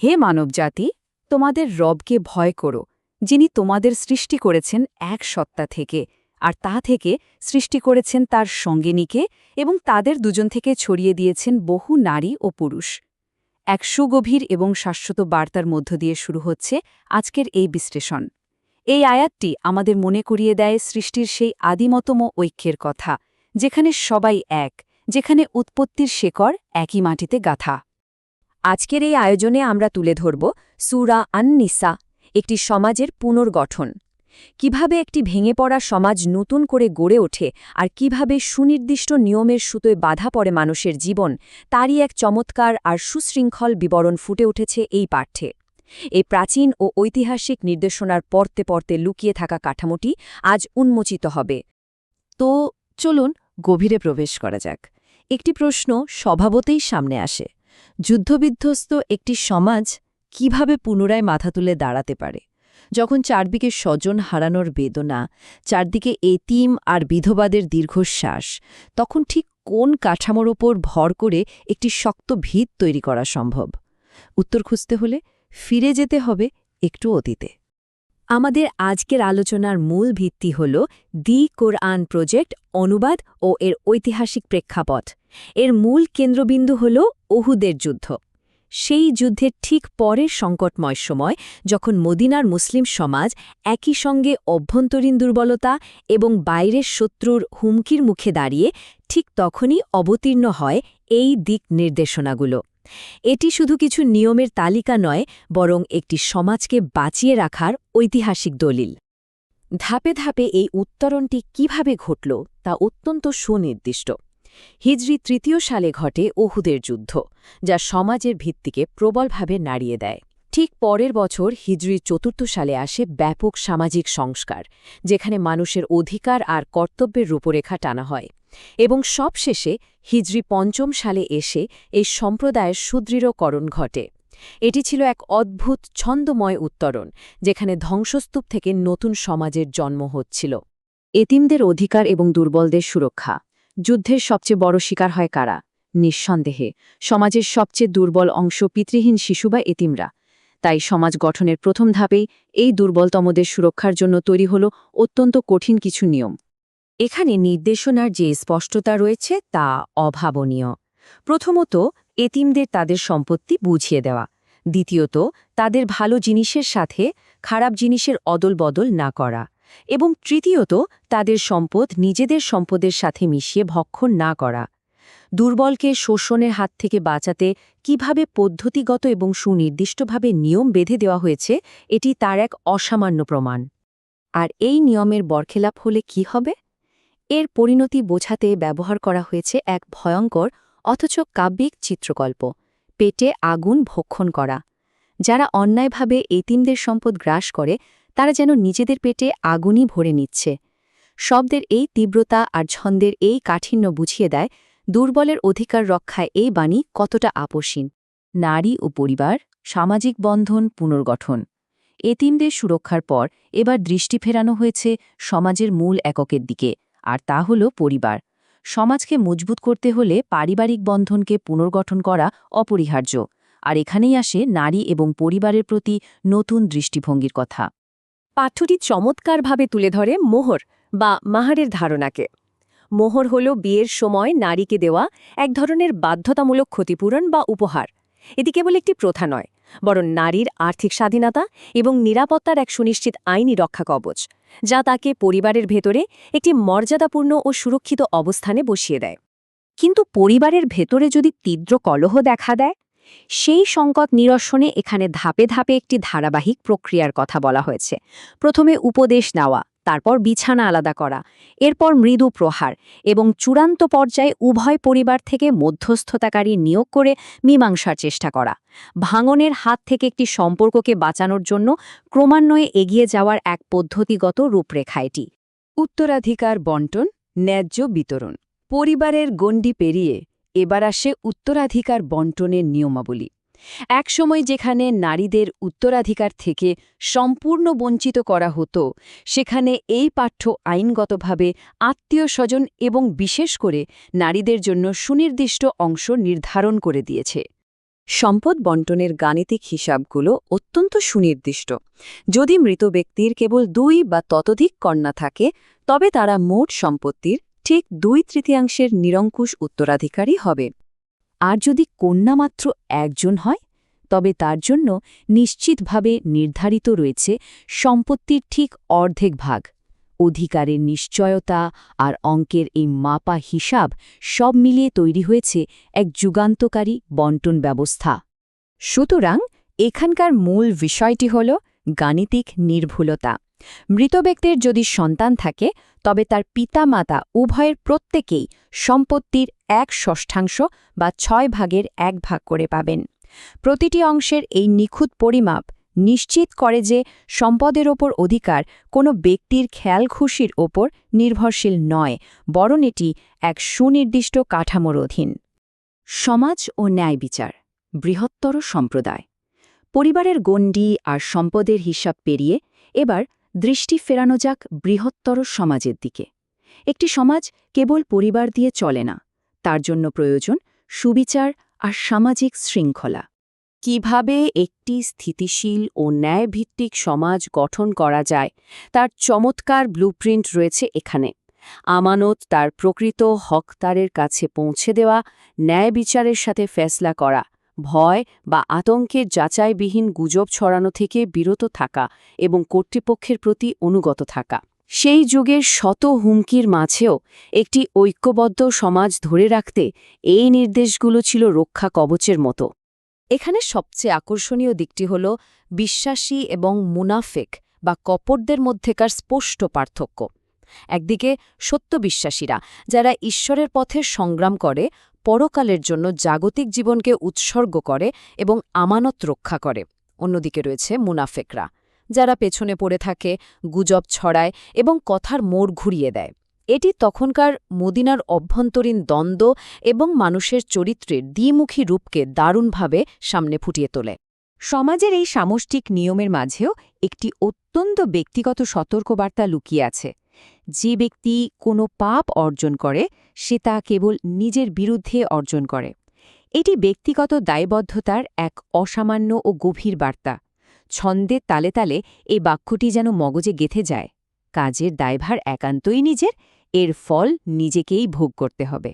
হে মানবজাতি, তোমাদের রবকে ভয় করো, যিনি তোমাদের সৃষ্টি করেছেন এক সত্তা থেকে, আর তা থেকে সৃষ্টি করেছেন তার সঙ্গিনীকে এবং তাদের দুজন থেকে ছড়িয়ে দিয়েছেন বহু নারী ও পুরুষ। এক সুগভীর এবং শাশ্বত বার্তার মধ্য দিয়ে শুরু হচ্ছে আজকের এই বিশ্লেষণ। এই আয়াতটি আমাদের মনে করিয়ে দেয় সৃষ্টির সেই আদিমতম ঐক্যের কথা, যেখানে সবাই এক, যেখানে উৎপত্তির শেকড় একই মাটিতে গাঁথা। আজকের এই আয়োজনে আমরা তুলে ধরব সূরা আন-নিসা, একটি সমাজের পুনর্গঠন। কিভাবে একটি ভেঙে পড়া সমাজ নতুন করে গড়ে ওঠে আর কিভাবে সুনির্দিষ্ট নিয়মের সুতোয় বাধা পড়ে মানুষের জীবন, তারই এক চমৎকার আর সুশৃঙ্খল বিবরণ ফুটে উঠেছে এই পাঠ্যে। এই প্রাচীন ও ঐতিহাসিক নির্দেশনার পড়তে পড়তে লুকিয়ে থাকা কাঠামোটি আজ উন্মোচিত হবে। তো চলুন গভীরে প্রবেশ করা যাক। একটি প্রশ্ন স্বভাবতেই সামনে আসে, যুদ্ধবিধ্বস্ত একটি সমাজ কিভাবে পুনরায় মাথা তুলে দাঁড়াতে পারে? যখন চারদিকে স্বজন হারানোর বেদনা, চারদিকে এতিম আর বিধবাদের দীর্ঘশ্বাস, তখন ঠিক কোন কাঠামোর ওপর ভর করে একটি শক্ত ভিত তৈরি করা সম্ভব? উত্তর খুঁজতে হলে ফিরে যেতে হবে একটু অতীতে। আমাদের আজকের আলোচনার মূল ভিত্তি হল দি কোরআন প্রজেক্ট অনুবাদ ও এর ঐতিহাসিক প্রেক্ষাপট। এর মূল কেন্দ্রবিন্দু হল উহুদের যুদ্ধ। সেই যুদ্ধের ঠিক পরের সংকটময় সময়, যখন মদিনার মুসলিম সমাজ একই সঙ্গে অভ্যন্তরীণ দুর্বলতা এবং বাইরের শত্রুর হুমকির মুখে দাঁড়িয়ে, ঠিক তখনই অবতীর্ণ হয় এই দিক নির্দেশনাগুলো। এটি শুধু কিছু নিয়মের তালিকা নয়, বরং একটি সমাজকে বাঁচিয়ে রাখার ঐতিহাসিক দলিল। ধাপে ধাপে এই উত্তরণটি কিভাবে ঘটল তা অত্যন্ত সুনির্দিষ্ট। হিজরি ৩য় সালে ঘটে উহুদের যুদ্ধ, যা সমাজের ভিত্তিকে প্রবলভাবে নাড়িয়ে দেয়। ঠিক পরের বছর হিজরি ৪র্থ সালে আসে ব্যাপক সামাজিক সংস্কার, যেখানে মানুষের অধিকার আর কর্তব্যের রূপরেখা টানা হয়। এবং সবশেষে হিজরি ৫ম সালে এসে এই সম্প্রদায়ের সুদৃঢ়করণ ঘটে। এটি ছিল এক অদ্ভুত ছন্দময় উত্তরণ, যেখানে ধ্বংসস্তূপ থেকে নতুন সমাজের জন্ম হচ্ছিল। এতিমদের অধিকার এবং দুর্বলদের সুরক্ষা। যুদ্ধের সবচেয়ে বড় শিকার হয় কারা? নিঃসন্দেহে সমাজের সবচেয়ে দুর্বল অংশ, পিতৃহীন শিশু বা এতিমরা। তাই সমাজ গঠনের প্রথম ধাপেই এই দুর্বলতমদের সুরক্ষার জন্য তৈরি হল অত্যন্ত কঠিন কিছু নিয়ম। এখানে নির্দেশনার যে স্পষ্টতা রয়েছে তা অভাবনীয়। প্রথমত, এতিমদের তাদের সম্পত্তি বুঝিয়ে দেওয়া। দ্বিতীয়ত, তাদের ভালো জিনিসের সাথে খারাপ জিনিসের অদলবদল না করা। এবং তৃতীয়ত, তাদের সম্পদ নিজেদের সম্পদের সাথে মিশিয়ে ভক্ষণ না করা। দুর্বলকে শোষণের হাত থেকে বাঁচাতে কিভাবে পদ্ধতিগত এবং সুনির্দিষ্টভাবে নিয়ম বেঁধে দেওয়া হয়েছে, এটি তার এক অসামান্য প্রমাণ। আর এই নিয়মের বরখেলাপ হলে কি হবে? এর পরিণতি বোঝাতে ব্যবহার করা হয়েছে এক ভয়ঙ্কর অথচ কাব্যিক চিত্রকল্প, পেটে আগুন ভক্ষণ করা। যারা অন্যায়ভাবে এতিমদের সম্পদ গ্রাস করে, তারা যেন নিজেদের পেটে আগুনই ভরে নিচ্ছে। শব্দের এই তীব্রতা আর ছন্দের এই কাঠিন্য বুঝিয়ে দেয় দুর্বলের অধিকার রক্ষায় এই বাণী কতটা আপসীন। নারী ও পরিবার, সামাজিক বন্ধন পুনর্গঠন। এতিমদের সুরক্ষার পর এবার দৃষ্টি ফেরানো হয়েছে সমাজের মূল এককের দিকে, আর তা হল পরিবার। সমাজকে মজবুত করতে হলে পারিবারিক বন্ধনকে পুনর্গঠন করা অপরিহার্য। আর এখানেই আসে নারী এবং পরিবারের প্রতি নতুন দৃষ্টিভঙ্গির কথা। পাঠ্যটি চমৎকারভাবে তুলে ধরে মোহর বা মাহারের ধারণাকে। মোহর হল বিয়ের সময় নারীকে দেওয়া এক ধরনের বাধ্যতামূলক ক্ষতিপূরণ বা উপহার। এটি কেবল একটি প্রথা নয়, বরং নারীর আর্থিক স্বাধীনতা এবং নিরাপত্তার এক সুনিশ্চিত আইনি রক্ষা কবচ, যা তাকে পরিবারের ভেতরে একটি মর্যাদাপূর্ণ ও সুরক্ষিত অবস্থানে বসিয়ে দেয়। কিন্তু পরিবারের ভেতরে যদি তীব্র কলহ দেখা দেয়, সেই সংকট নিরসনে এখানে ধাপে ধাপে একটি ধারাবাহিক প্রক্রিয়ার কথা বলা হয়েছে। প্রথমে উপদেশ নেওয়া, তারপর বিছানা আলাদা করা, এরপর মৃদু প্রহার এবং চূড়ান্ত পর্যায়ে উভয় পরিবার থেকে মধ্যস্থতাকারী নিয়োগ করে মীমাংসার চেষ্টা করা। ভাঙনের হাত থেকে একটি সম্পর্ককে বাঁচানোর জন্য ক্রমান্বয়ে এগিয়ে যাওয়ার এক পদ্ধতিগত রূপরেখা এটি। উত্তরাধিকার বণ্টন, ন্যায্য বিতরণ। পরিবারের গণ্ডি পেরিয়ে এবার আসে উত্তরাধিকার বণ্টনের নিয়মাবলী। একসময় যেখানে নারীদের উত্তরাধিকার থেকে সম্পূর্ণ বঞ্চিত করা হতো, সেখানে এই পাঠ্য আইনগতভাবে আত্মীয়-স্বজন এবং বিশেষ করে নারীদের জন্য সুনির্দিষ্ট অংশ নির্ধারণ করে দিয়েছে। সম্পদ বন্টনের গাণিতিক হিসাবগুলো অত্যন্ত সুনির্দিষ্ট। যদি মৃত ব্যক্তির কেবল 2 বা ততোধিক কন্যা থাকে, তবে তারা মোট সম্পত্তির ঠিক 2/3 নিরঙ্কুশ উত্তরাধিকারী হবে। আর যদি কন্যা মাত্র একজন হয়, তবে তার জন্য নিশ্চিতভাবে নির্ধারিত রয়েছে সম্পত্তির ঠিক অর্ধেক ভাগ। অধিকারের নিশ্চয়তা আর অঙ্কের এই মাপা হিসাব সব মিলিয়ে তৈরি হয়েছে এক যুগান্তকারী বন্টন ব্যবস্থা। সুতরাং এখানকার মূল বিষয়টি হল গাণিতিক নির্ভুলতা। মৃত ব্যক্তির যদি সন্তান থাকে, তবে তার পিতামাতা উভয়ের প্রত্যেকেই সম্পত্তির 1/6 বা 6 ভাগের 1 ভাগ করে পাবেন। প্রতিটি অংশের এই নিখুঁত পরিমাপ নিশ্চিত করে যে সম্পদের ওপর অধিকার কোনো ব্যক্তির খেয়াল খুশির ওপর নির্ভরশীল নয়, বরং এটি এক সুনির্দিষ্ট কাঠামোর অধীন। সমাজ ও ন্যায় বিচার, বৃহত্তর সম্প্রদায়। পরিবারের গণ্ডি আর সম্পদের হিসাব পেরিয়ে এবার দৃষ্টি ফেরানো যাক বৃহত্তর সমাজের দিকে। একটি সমাজ কেবল পরিবার দিয়ে চলে না, তার জন্য প্রয়োজন সুবিচার আর সামাজিক শৃঙ্খলা। কিভাবে একটি স্থিতিশীল ও ন্যায়ভিত্তিক সমাজ গঠন করা যায়, তার চমৎকার ব্লুপ্রিন্ট রয়েছে এখানে। আমানত তার প্রকৃত হকদারের কাছে পৌঁছে দেওয়া, ন্যায় বিচারের সাথে ফেসলা করা, ভয় বা আতঙ্কের যাচাইবিহীন গুজব ছড়ানো থেকে বিরত থাকা এবং কর্তৃপক্ষের প্রতি অনুগত থাকা। সেই যুগের শত হুমকির মাঝেও একটি ঐক্যবদ্ধ সমাজ ধরে রাখতে এই নির্দেশগুলো ছিল রক্ষা কবচের মতো। এখানে সবচেয়ে আকর্ষণীয় দিকটি হল বিশ্বাসী এবং মুনাফেক বা কপটদের মধ্যেকার স্পষ্ট পার্থক্য। একদিকে সত্যবিশ্বাসীরা, যারা ঈশ্বরের পথে সংগ্রাম করে, পরকালের জন্য জাগতিক জীবনকে উৎসর্গ করে এবং আমানত রক্ষা করে। অন্যদিকে রয়েছে মুনাফেকরা, যারা পেছনে পড়ে থাকে, গুজব ছড়ায় এবং কথার মোড় ঘুরিয়ে দেয়। এটি তখনকার মদিনার অভ্যন্তরীণ দ্বন্দ্ব এবং মানুষের চরিত্রের দ্বিমুখী রূপকে দারুণভাবে সামনে ফুটিয়ে তোলে। সমাজের এই সামষ্টিক নিয়মের মাঝেও একটি অত্যন্ত ব্যক্তিগত সতর্কবার্তা লুকিয়ে আছে। যে ব্যক্তি কোনো পাপ অর্জন করে, সে তা কেবল নিজের বিরুদ্ধে অর্জন করে। এটি ব্যক্তিগত দায়বদ্ধতার এক অসামান্য ও গভীর বার্তা। ছন্দের তালে তালে এই বাক্যটি যেন মগজে গেঁথে যায়। কাজের দায়ভার একান্তই নিজের, এর ফল নিজেকেই ভোগ করতে হবে।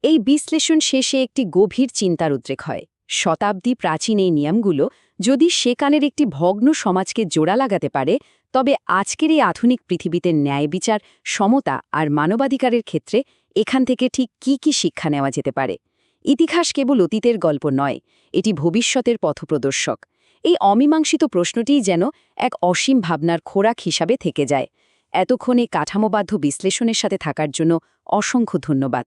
এই বিশ্লেষণ শেষে একটি গভীর চিন্তার উদ্রেক হয়। শতাব্দী প্রাচীন এই নিয়মগুলো যদি সেকালের একটি ভগ্ন সমাজকে জোড়া লাগাতে পারে, তবে আজকের এই আধুনিক পৃথিবীতে ন্যায় বিচার, সমতা আর মানবাধিকারের ক্ষেত্রে এখান থেকে ঠিক কি শিক্ষা নেওয়া যেতে পারে। ইতিহাস কেবল অতীতের গল্প নয়, এটি ভবিষ্যতের পথপ্রদর্শক। এই অমীমাংসিত প্রশ্নটিই যেন এক অসীম ভাবনার খোরাক হিসাবে থেকে যায়। এতক্ষণ এই কাঠামোবদ্ধ বিশ্লেষণের সাথে থাকার জন্য অসংখ্য ধন্যবাদ।